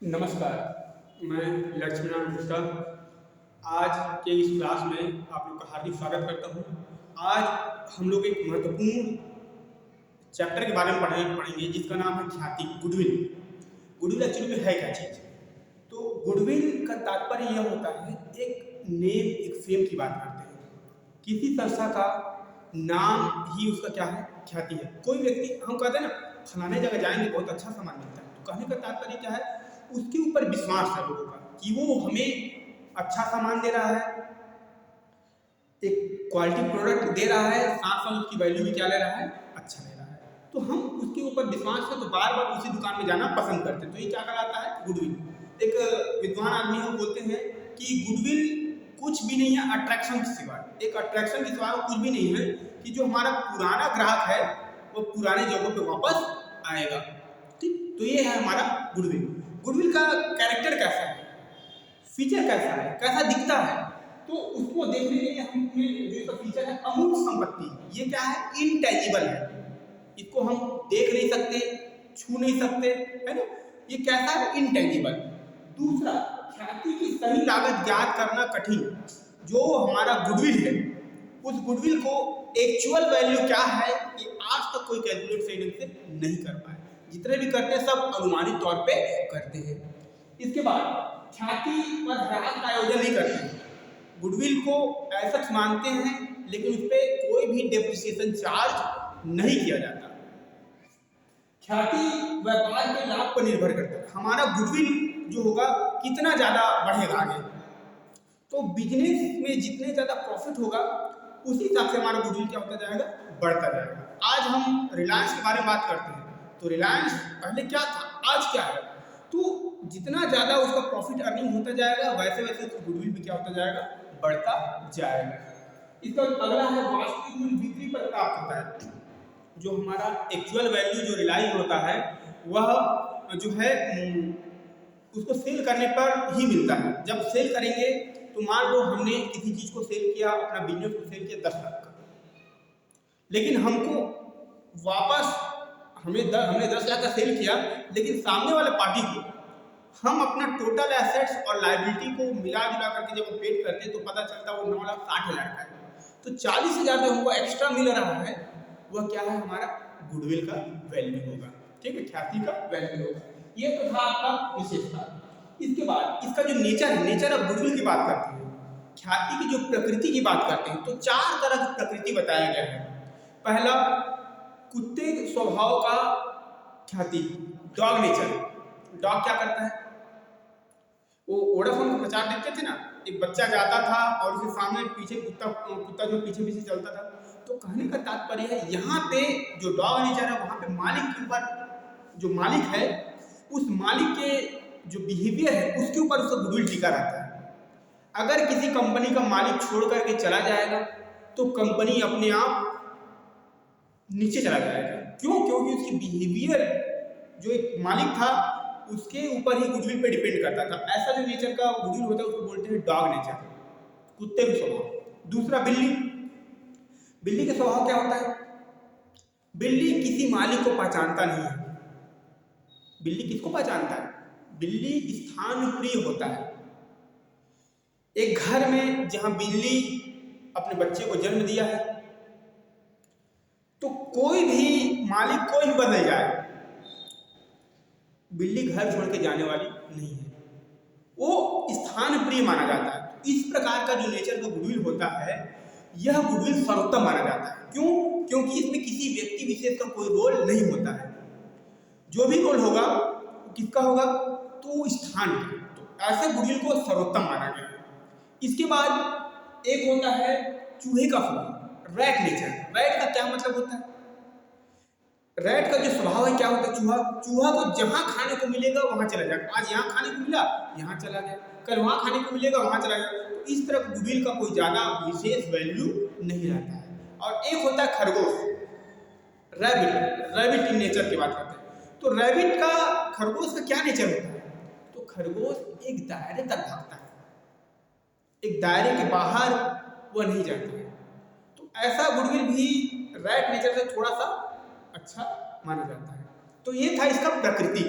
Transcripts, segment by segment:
नमस्कार, मैं लक्ष्मीनारायण गुप्ता आज के इस क्लास में आप लोग का हार्दिक स्वागत करता हूँ। आज हम लोग एक महत्वपूर्ण चैप्टर के बारे में पढ़ेंगे जिसका नाम है ख्याति, गुडविल। गुडविल एक्चुअली में है क्या चीज़? तो गुडविल का तात्पर्य यह होता है एक नेम, एक फेम की बात करते हैं। किसी संस्था का नाम ही उसका क्या है? ख्याति है। कोई व्यक्ति, हम कहते हैं ना फलाने जगह जाएंगे बहुत अच्छा सामान मिलता है, तो कहने का तात्पर्य क्या है? उसके ऊपर विश्वास है लोगों का कि वो हमें अच्छा सामान दे रहा है, एक क्वालिटी प्रोडक्ट दे रहा है, साथ साथ उसकी वैल्यू भी क्या ले रहा है? अच्छा ले रहा है। तो हम उसके ऊपर विश्वास है तो बार बार उसी दुकान में जाना पसंद करते हैं। तो ये क्या कहलाता है? गुडविल। एक विद्वान आदमी हम बोलते हैं कि गुडविल कुछ भी नहीं है अट्रैक्शन के सिवा। एक अट्रैक्शन के सिवा कुछ भी नहीं है कि जो हमारा पुराना ग्राहक है वो पुराने जगहों पे वापस आएगा। ठीक, तो ये है हमारा गुडविल। गुडविल का कैरेक्टर कैसा है, फीचर कैसा है, कैसा दिखता है, तो उसको देखने के लिए हमें जो इसका फीचर है अमूर्त संपत्ति। ये क्या है? इनटेंजिबल है, इसको हम देख नहीं सकते, छू नहीं सकते, है ना? ये कैसा है? इनटेंजिबल। दूसरा, ख्याति की सही लागत ज्ञात करना कठिन। जो हमारा गुडविल है उस गुडविल को एक्चुअल वैल्यू क्या है ये आज तक कोई कैलकुलेट सही ढंग से नहीं कर पाए। जितने भी करते हैं सब अनुमानित तौर पे करते हैं। इसके बाद ख्याति पर राग का आयोजन नहीं करते हैं। गुडविल को ऐसा मानते हैं लेकिन उस पर कोई भी डेप्रिसिएशन चार्ज नहीं किया जाता। ख्याति व्यापार के लाभ पर निर्भर करता है। हमारा गुडविल जो होगा कितना ज्यादा बढ़ेगा आगे, तो बिजनेस में जितने ज्यादा प्रॉफिट होगा उसी हिसाब से हमारा गुडविल क्या होता जाएगा? बढ़ता जाएगा। आज हम रिलायंस के बारे में बात करते हैं, तो रिलायंस पहले क्या था, आज क्या है? तो जितना ज्यादा उसका प्रॉफिट अर्निंग होता जाएगा वैसे वैसे उसका गुडविल भी क्या होता जाएगा? बढ़ता जाएगा। इसका अगला है वास्तविक मूल्य बिक्री पर प्राप्त होता है। जो हमारा एक्चुअल वैल्यू जो रिलाइज होता है वह जो है उसको सेल करने पर ही मिलता है। जब सेल करेंगे तो मान लो हमने किसी चीज को सेल किया, अपना बिजनेस को सेल किया 10 लाख का, लेकिन हमको वापस हमने 10 लाख का सेल किया, लेकिन सामने वाले पार्टी को हम अपना टोटल एसेट्स और लायबिलिटी को मिला जुला करके जब पेड करते हैं तो पता चलता है वो 9,60,000 का है। तो 40,000 जो हमको एक्स्ट्रा मिल रहा है वह क्या है? हमारा गुडविल का वैल्यू होगा। ठीक है, ख्याति का वैल्यू होगा। ये तो था आपका विशेषता। इसके बाद इसका जो नेचर है, नेचर ऑफ गुडविल की बात करते हैं, ख्याति की जो प्रकृति की बात करते हैं, तो 4 तरह की प्रकृति बताया गया है। पहला, कुत्ते के स्वभाव का ख्याति, डॉग नेचर। डॉग क्या करता है? वो वोडाफोन का प्रचार देखते थे ना, एक बच्चा जाता था और उसके सामने पीछे कुत्ता जो पीछे पीछे चलता था। तो कहने का तात्पर्य है यहाँ पे जो डॉग नेचर है वहाँ पे मालिक के ऊपर, जो मालिक है उस मालिक के जो बिहेवियर है उसके ऊपर उसका गुडविल टिका रहता है। अगर किसी कंपनी का मालिक छोड़ करके चला जाएगा तो कंपनी अपने आप नीचे चला जाएगा। क्यों? क्योंकि उसकी बिहेवियर जो एक मालिक था उसके ऊपर ही गुडविल पे डिपेंड करता था। ऐसा जो नेचर का गुडविल होता है उसको बोलते हैं डॉग नेचर, कुत्ते का स्वभाव। दूसरा, बिल्ली। बिल्ली का स्वभाव क्या होता है? बिल्ली किसी मालिक को पहचानता नहीं है। बिल्ली किसको पहचानता है? बिल्ली स्थान प्रिय होता है। एक घर में जहां बिल्ली अपने बच्चे को जन्म दिया है तो कोई भी मालिक कोई भी बदल जाए, बिल्ली घर छोड़ के जाने वाली नहीं है, वो स्थान प्रिय माना जाता है। इस प्रकार का जो नेचर का गुडविल होता है यह गुडविल सर्वोत्तम माना जाता है। क्यों? क्योंकि इसमें किसी व्यक्ति विशेष का कोई रोल नहीं होता है। जो भी रोल होगा किसका होगा? तो स्थान का। तो ऐसे गुडविल को सर्वोत्तम माना गया है। इसके बाद एक होता है चूहे का स्वभाव, रैट नेचर। रैट का क्या मतलब होता है? रैट का जो स्वभाव है क्या होता है? चूहा को जहां खाने को मिलेगा वहां चला जाएगा। आज यहाँ खाने को मिला यहाँ चला गया, कल वहां खाने को मिलेगा वहां चला गया। तो इस तरह गुडविल का कोई ज्यादा विशेष वैल्यू नहीं रहता है। और एक होता है खरगोश, रैबिट। रैबिट इन नेचर की बात करते हैं। तो रैबिट का, खरगोश का क्या नेचर होता है? तो खरगोश एक दायरे तक भागता है, एक दायरे के बाहर वह नहीं जाता है। तो ऐसा गुडविल भी रैट नेचर से थोड़ा सा अच्छा माना जाता है। तो ये था इसका प्रकृति।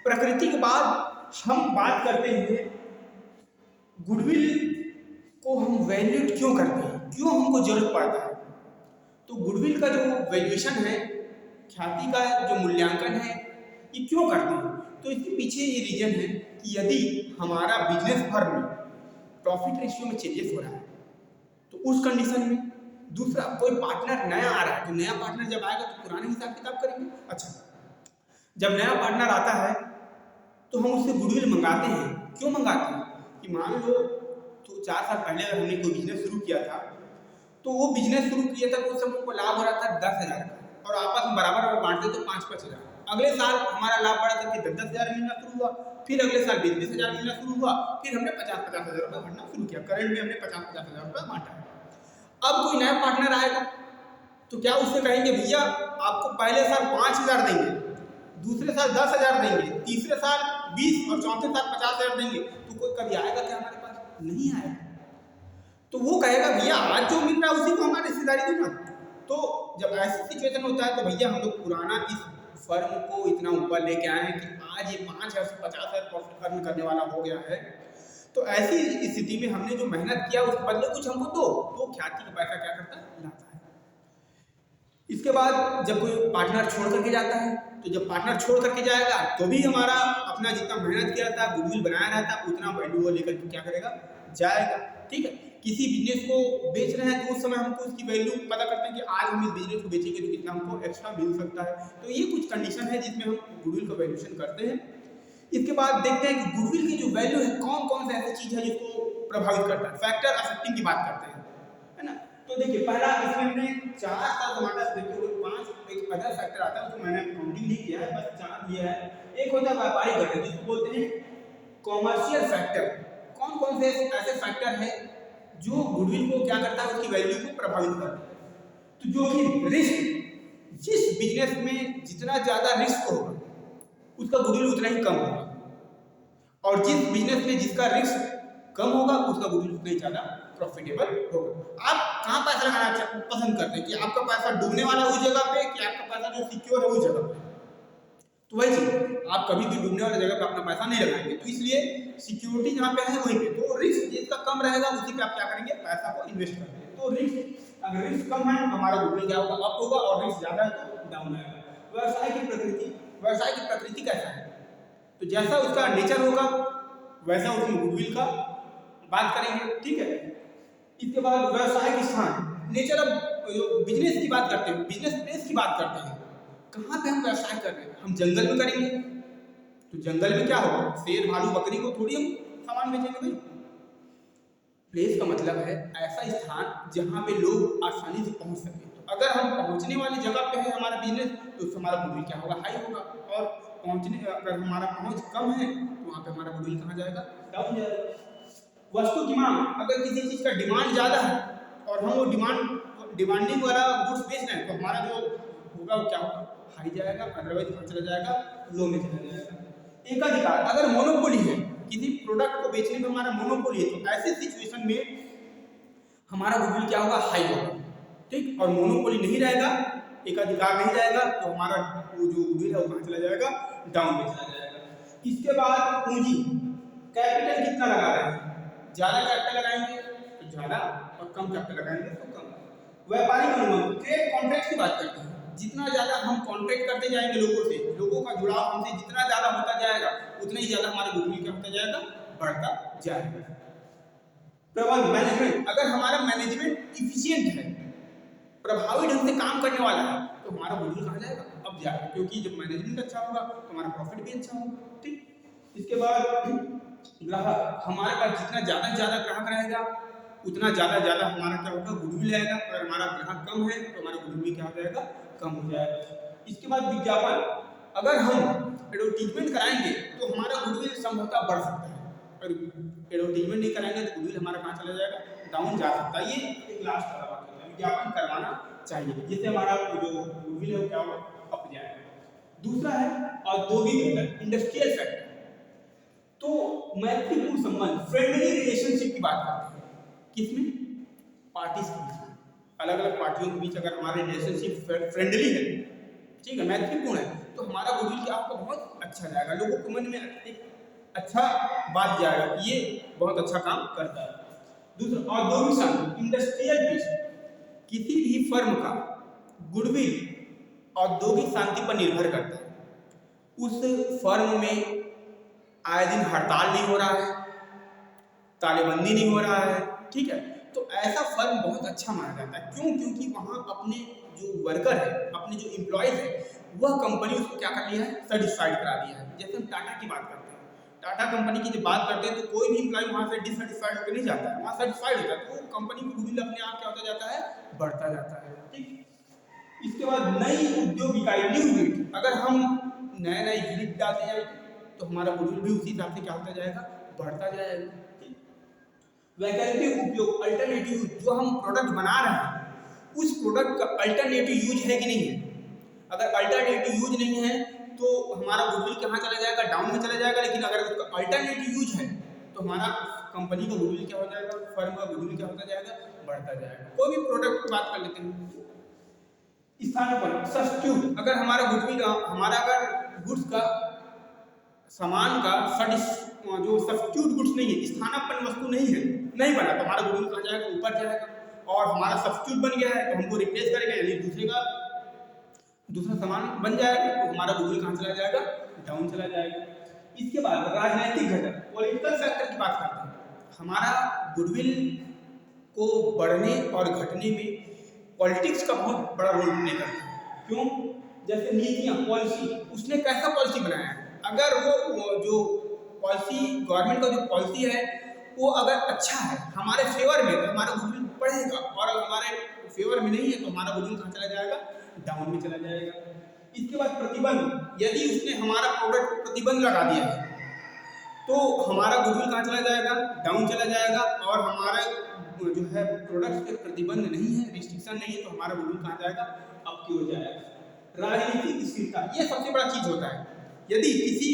प्रकृति के बाद हम बात करते हैं गुडविल को हम वैल्यूड क्यों करते हैं, क्यों हमको जरूरत पड़ता है। तो गुडविल का जो वैल्यूएशन है, ख्याति का जो मूल्यांकन है, ये क्यों करते हैं। तो इसके पीछे ये रीजन है कि यदि हमारा बिजनेस फर्म में प्रॉफिट रेशियो में चेंजेस हो रहा है तो उस कंडीशन में, दूसरा कोई पार्टनर नया आ रहा है तो नया पार्टनर जब आएगा तो पुराने हिसाब किताब करेंगे। अच्छा, जब नया पार्टनर आता है तो हम उससे गुडविल मंगाते हैं। क्यों मंगाते हैं कि मान लो तो 4 साल पहले अगर हमने कोई बिजनेस शुरू किया था तो वो बिजनेस शुरू किया था तो उस समय को लाभ हो रहा था 10,000 का और आपस में बराबर बांटते तो 5-5 हज़ार। अगले साल हमारा लाभ बढ़ा करके 10-10 हज़ार मिलना शुरू हुआ, फिर अगले साल 20-20 हज़ार मिलना शुरू हुआ, फिर हमने 50-50 हज़ार रुपये भरना शुरू किया। करंट में हमने 50-50 हज़ार रुपये बांटा है। अब कोई नया पार्टनर आएगा तो क्या उससे कहेंगे भैया आपको पहले साल 5,000 देंगे, दूसरे साल 10,000 देंगे, तीसरे साल 20 और चौथे साल 50,000 देंगे। तो कोई कभी आएगा क्या हमारे पास? नहीं आएगा। तो वो कहेगा भैया आज जो मिल रहा है उसी को हमारी रिश्तेदारी दो ना। तो जब ऐसी सिचुएशन होता है तो भैया हम लोग पुराना इस फर्म को इतना ऊपर लेके आए हैं कि आज ये 5,000 से 50,000 प्रॉफिट अर्न करने वाला हो गया है। तो ऐसी स्थिति में हमने जो मेहनत किया उसके बदले कुछ हमको दो। तो ख्याति का पैसा क्या करता है? लाता है। इसके बाद जब कोई पार्टनर छोड़ करके जाता है तो जब पार्टनर छोड़ करके जाएगा तो भी हमारा अपना जितना मेहनत किया था, गुडविल बनाया रहा था, उतना वैल्यू वो लेकर के क्या करेगा? जाएगा। ठीक है, किसी बिजनेस को बेच रहे हैं तो उस समय हमको उसकी वैल्यू पता करते हैं कि आज हम इस बिजनेस को बेचेंगे तो कितना हमको एक्स्ट्रा मिल सकता है। तो ये कुछ कंडीशन है जिसमें हम गुडविल का वैल्यूएशन करते हैं। इसके बाद देखते हैं कि गुडविल की जो वैल्यू है कौन कौन सी ऐसी चीज है जिसको प्रभावित करता है। फैक्टर अफेक्टिंग की बात करते हैं, है ना। तो देखिए पहला इसमें हमने 4 का टमाटर देखिए 5 एक अदर फैक्टर आता है, उसको मैंने काउंटिंग नहीं किया है, बस 4 ये है। एक होता है व्यापारिक घटक जिसको बोलते हैं कॉमर्शियल फैक्टर। कौन कौन से ऐसे फैक्टर हैं जो गुडविल को क्या करता है? उसकी वैल्यू को प्रभावित करता है। तो जो कि रिस्क, जिस बिजनेस में जितना ज्यादा रिस्क होगा उसका गुडविल उतना ही कम होगा, और जिस बिजनेस में जिसका रिस्क कम होगा उसका गुडविल उतना ही ज्यादा प्रॉफिटेबल होगा। आप कहाँ पैसा लगाना पसंद करते हैं कि आपका पैसा डूबने वाला उस जगह पे कि आपका पैसा जो सिक्योर है उस जगह पे? तो वही चीज, आप कभी भी डूबने वाली जगह पे अपना पैसा नहीं लगाएंगे। तो इसलिए सिक्योरिटी जहाँ पे है वहीं पे, तो रिस्क जिसका कम रहेगा उसी पे आप क्या करेंगे? पैसा को इन्वेस्ट करेंगे। तो रिस्क, अगर रिस्क कम है तो हमारा गुडविल क्या होगा? अप होगा, और रिस्क ज्यादा है तो डाउन आएगा। व्यवसाय की प्रकृति, व्यवसाय की प्रकृति कैसा है? तो जैसा उसका नेचर होगा वैसा उसमें गुडविल का बात करेंगे। ठीक है, इसके बाद व्यवसाय की स्थान, नेचर ऑफ बिजनेस की बात करते हैं, बिजनेस प्लेस की बात करते हैं। कहाँ पे हम व्यवसाय कर रहे हैं? हम जंगल में करेंगे तो जंगल में क्या होगा? शेर भालू बकरी को थोड़ी हम सामान बेचेंगे भाई। प्लेस का मतलब है ऐसा स्थान जहाँ पे लोग आसानी से पहुँच सके। तो अगर हम पहुँचने वाली जगह पे है हमारा बिजनेस तो उससे हमारा गुडविल क्या होगा? हाई होगा। और पहुँचने, अगर हमारा पहुँच कम है तो वहाँ पे हमारा गुडविल कहाँ जाएगा? डाउन जाएगा। वस्तु की मांग, अगर किसी चीज का डिमांड ज्यादा है और हम वो डिमांडिंग वाला गुड्स बेच रहे हैं तो हमारा जो होगा वो क्या होगा? हाई जाएगा, अदरवाइज कहाँ चला जाएगा? लो में चला जाएगा। एकाधिकार, अगर मोनोपोली है, किसी प्रोडक्ट को बेचने में हमारा मोनोपोली है तो ऐसे सिचुएशन में हमारा गुडविल क्या होगा? हाई होगा। ठीक, और मोनोपोली नहीं रहेगा, एकाधिकार नहीं जाएगा तो हमारा वो जो गुडविल है वो कहाँ चला जाएगा? डाउन में चला जाएगा। इसके बाद पूंजी, कैपिटल कितना लगा रहे हैं? ज्यादा कैपिटल लगाएंगे तो ज्यादा, और कम कैपिटल लगाएंगे तो कम। व्यापारिक अनुबंध, ट्रेड कॉन्ट्रैक्ट की बात करते हैं। जितना ज्यादा हम कॉन्ट्रैक्ट करते जाएंगे लोगों से, लोगों का जुड़ाव हमसे जितना ज्यादा होता जाएगा उतना ही ज्यादा हमारा गुडविल क्या होता जाएगा? बढ़ता जाएगा। प्रबंध, मैनेजमेंट, अगर हमारा मैनेजमेंट इफिशिएंट है, प्रभावी ढंग से काम करने वाला है तो हमारा गुडविल कहाँ जाएगा? अब जाएगा, क्योंकि जब मैनेजमेंट अच्छा होगा तो हमारा प्रॉफिट भी अच्छा होगा। ठीक, इसके बाद ग्राहक, हमारे पास जितना ज्यादा ग्राहक रहेगा उतना ज्यादा हमारा क्या होगा? गुडविल आएगा। अगर हमारा ग्राहक कम है तो हमारा गुडविल क्या हो जाएगा? कम हो जाएगा। इसके बाद विज्ञापन, अगर हम एडवर्टीजमेंट कराएंगे तो हमारा गुडविल संभवतः बढ़ सकता है, और एडवर्टीजमेंट नहीं कराएंगे तो गुडविल हमारा कहाँ चला जाएगा? डाउन जा सकता है। ये एक लास्ट वाला बात है, विज्ञापन करवाना चाहिए जिससे हमारा जो गुडविल है वो क्या होगा? अप जाएगा। दूसरा है औद्योगिक घटक, इंडस्ट्रियल फैक्टर। तो मैत्रीपूर्ण संबंध, फ्रेंडली रिलेशनशिप की बात करते हैं। किसमें? पार्टीज के बीच में, अलग अलग पार्टियों के बीच अगर हमारा रिलेशनशिप फ्रेंडली है, ठीक है, मैत्रीपूर्ण है, तो हमारा गुडविल क्या होगा? बहुत अच्छा जाएगा। लोगों के मन में एक अच्छा बात जाएगा कि ये बहुत अच्छा काम करता है। दूसरा, औद्योगिक शांति, इंडस्ट्रियल पीस। किसी भी फर्म का गुडविल औद्योगिक शांति पर निर्भर करता है। उस फर्म में आए दिन हड़ताल नहीं हो रहा है, तालेबंदी नहीं हो रहा है, ठीक है, तो ऐसा फर्म बहुत अच्छा माना जाता है। क्यों? क्योंकि वहाँ अपने जो वर्कर है, अपने जो एम्प्लॉयज है, वह कंपनी उसको क्या कर लिया है, सेटिस्फाइड करा दिया है। जैसे हम टाटा की बात करते हैं, टाटा कंपनी की जब बात करते हैं तो कोई भी एम्प्लॉय वहाँ से डिससेटिस्फाइड होकर नहीं जाता है, वहाँ सेटिस्फाइड होता है, तो कंपनी की गुडविल अपने आप क्या होता जाता है, बढ़ता जाता है, ठीक। इसके बाद नई उद्योग इकाई, न्यू यूनिट। अगर हम नए नए यूनिट डालते जाएंगे तो हमारा गुडविल भी उसी हिसाब से क्या होता जाएगा, बढ़ता जाएगा। वैकल्पिक उपयोग, अल्टरनेटिव यूज। जो हम प्रोडक्ट बना रहे हैं उस प्रोडक्ट का अल्टरनेटिव यूज है कि नहीं है। अगर अल्टरनेटिव यूज नहीं है तो हमारा गुडविल कहाँ चला जाएगा, डाउन में चला जाएगा। लेकिन अगर उसका अल्टरनेटिव यूज है तो हमारा कंपनी का गुडविल क्या हो जाएगा, फर्म का गुडविल क्या होता जाएगा, बढ़ता जाएगा। कोई भी प्रोडक्ट की बात कर लेते हैं, स्थानापन्न, सब्स्टिट्यूट। अगर हमारा गुडविल, हमारा अगर गुड्स का, सामान का जो सब्स्टिट्यूट गुड्स नहीं है, स्थानापन्न वस्तु नहीं है, नहीं बना, तो हमारा गुडविल कहाँ जाएगा, ऊपर जाएगा। और हमारा सब्स्टिट्यूट बन गया है तो हमको रिप्लेस करेगा, यानी दूसरा सामान बन जाएगा, तो हमारा गुडविल कहाँ चला जाएगा, डाउन चला जाएगा। इसके बाद राजनीतिक घटक, पॉलिटिकल फैक्टर की बात करते हैं। हमारा गुडविल को बढ़ने और घटने में पॉलिटिक्स का बहुत बड़ा रोल प्ले करता है। क्यों? जैसे नीतियाँ, पॉलिसी, उसने कैसा पॉलिसी बनाया है। अगर वो जो पॉलिसी, गवर्नमेंट का जो पॉलिसी है वो अगर अच्छा है, हमारे फेवर में, तो हमारा गुडविल बढ़ेगा। और अगर हमारे फेवर में नहीं है तो हमारा गुडविल कहाँ चला जाएगा, डाउन में चला जाएगा। इसके बाद प्रतिबंध, यदि उसने हमारा प्रोडक्ट पर प्रतिबंध लगा दिया है तो हमारा गुडविल कहाँ चला जाएगा, डाउन चला जाएगा। और हमारा जो है प्रोडक्ट पे प्रतिबंध नहीं है, रिस्ट्रिक्शन नहीं है, तो हमारा गुडविल कहाँ जाएगा, अप की ओर जाएगा। राजनीतिक स्थिरता, ये सबसे बड़ा चीज होता है। यदि किसी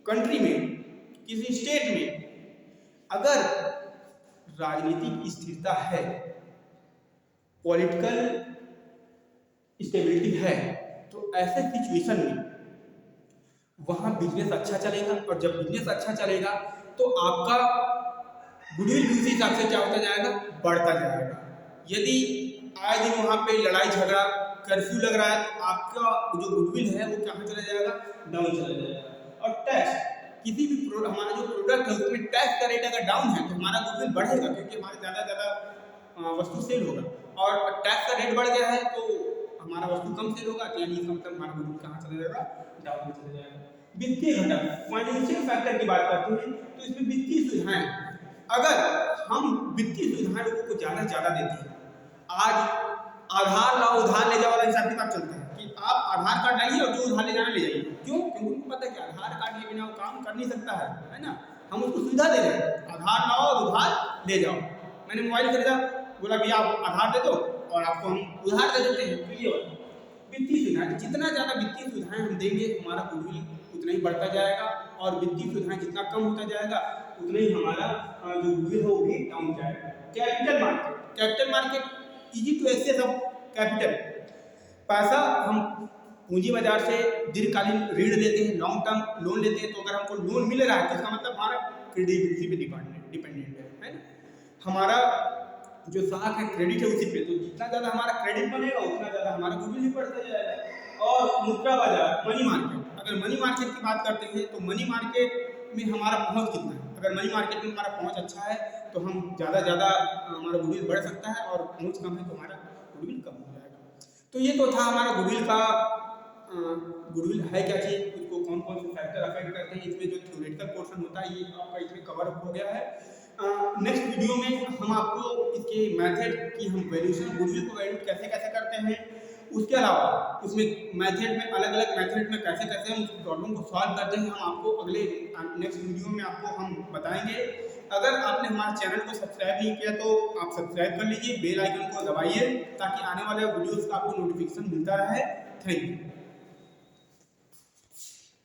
कंट्री में, किसी स्टेट में अगर राजनीतिक स्थिरता है, पॉलिटिकल स्टेबिलिटी है, तो ऐसे सिचुएशन में वहाँ बिजनेस अच्छा चलेगा। और जब बिजनेस अच्छा चलेगा तो आपका गुडविल भी उसी हिसाब से क्या होता जाएगा, बढ़ता जाएगा। यदि आए दिन वहाँ पे लड़ाई झगड़ा, कर्फ्यू लग रहा है, तो आपका जो गुडविल है वो कहाँ चला जाएगा, डाउन चला जाएगा। और टैक्स, किसी भी हमारा जो प्रोडक्ट है उसमें टैक्स का रेट अगर डाउन है तो हमारा गुडविल बढ़ेगा, क्योंकि हमारा ज़्यादा वस्तु सेल होगा। और टैक्स का रेट बढ़ गया है तो हमारा वस्तु कम सेल होगा, तो यानी इसका मतलब हमारा गुडविल कहाँ चला जाएगा, डाउन में चला जाएगा। वित्तीय घटक, फाइनेंशियल फैक्टर की बात करते हैं तो इसमें वित्तीय सुविधाएं, अगर हम वित्तीय सुविधाएं लोगों को ज़्यादा से ज़्यादा देते हैं। आज आधार लाओ उधार ले जाओ वाला हिसाब किताब चलता है कि आप आधार कार्ड लाइए और जो उधार ले जाना ले जाइए। क्यों? क्योंकि उनको पता है कि आधार कार्ड के बिना वो काम कर नहीं सकता है ना। हम उसको सुविधा दे रहे हैं, आधार लाओ और उधार ले जाओ। मैंने मोबाइल खरीदा, बोला भैया आप आधार दे दो और आपको हम उधार दे देते हैं। तो ये वित्तीय सुविधाएं, जितना ज़्यादा वित्तीय सुविधाएं हम देंगे हमारा गुडविल उतना ही बढ़ता जाएगा। और वित्तीय सुविधाएं जितना कम होता जाएगा उतना ही हमारा जो गुडविल हो वो भी डाउन जाएगा। Capital market, capital market easy to access of capital. पैसा हम पूंजी बाजार से दीर्घकालीन ऋण लेते हैं, लॉन्ग टर्म लोन लेते हैं। तो अगर हमको लोन मिल रहा है तो इसका मतलब हमारा क्रेडिबिलिटी पे डिपेंडेंट है ना। हमारा जो साख है, क्रेडिट है उसी पे, तो जितना ज़्यादा हमारा क्रेडिट बनेगा उतना ज़्यादा हमारा गुडविल भी बढ़ता जाएगा। और मुद्रा बाजार, मनी मार्केट, अगर मनी मार्केट की बात करते हैं तो मनी मार्केट में हमारा पहुँच कितना है। अगर मनी मार्केट में हमारा पहुँच अच्छा है तो हम ज़्यादा हमारा गुडविल बढ़ सकता है, और पहुँच कम है तो हमारा गुडविल कम हो जाएगा। तो ये तो था हमारा गुडविल का, गुडविल है क्या चीज़, उसको कौन कौन से फैक्टर अफेक्ट करते हैं। इसमें जो थ्योरेटिकल पोर्शन होता है ये आपका इसमें कवर अप हो गया है। नेक्स्ट वीडियो में हम आपको इसके मेथड की, हम वैल्यूएशन, गुडविल को वैल्यूएट कैसे कैसे करते हैं, उसके अलावा उसमें मेथड में अलग अलग मेथड में कैसे कैसे हम उस प्रॉब्लम को सॉल्व करते हैं, हम आपको अगले नेक्स्ट वीडियो में आपको हम बताएंगे। अगर आपने हमारे चैनल को सब्सक्राइब नहीं किया तो आप सब्सक्राइब कर लीजिए, बेल आइकन को दबाइए ताकि आने वाले वीडियोस का आपको नोटिफिकेशन मिलता रहे। Thank you.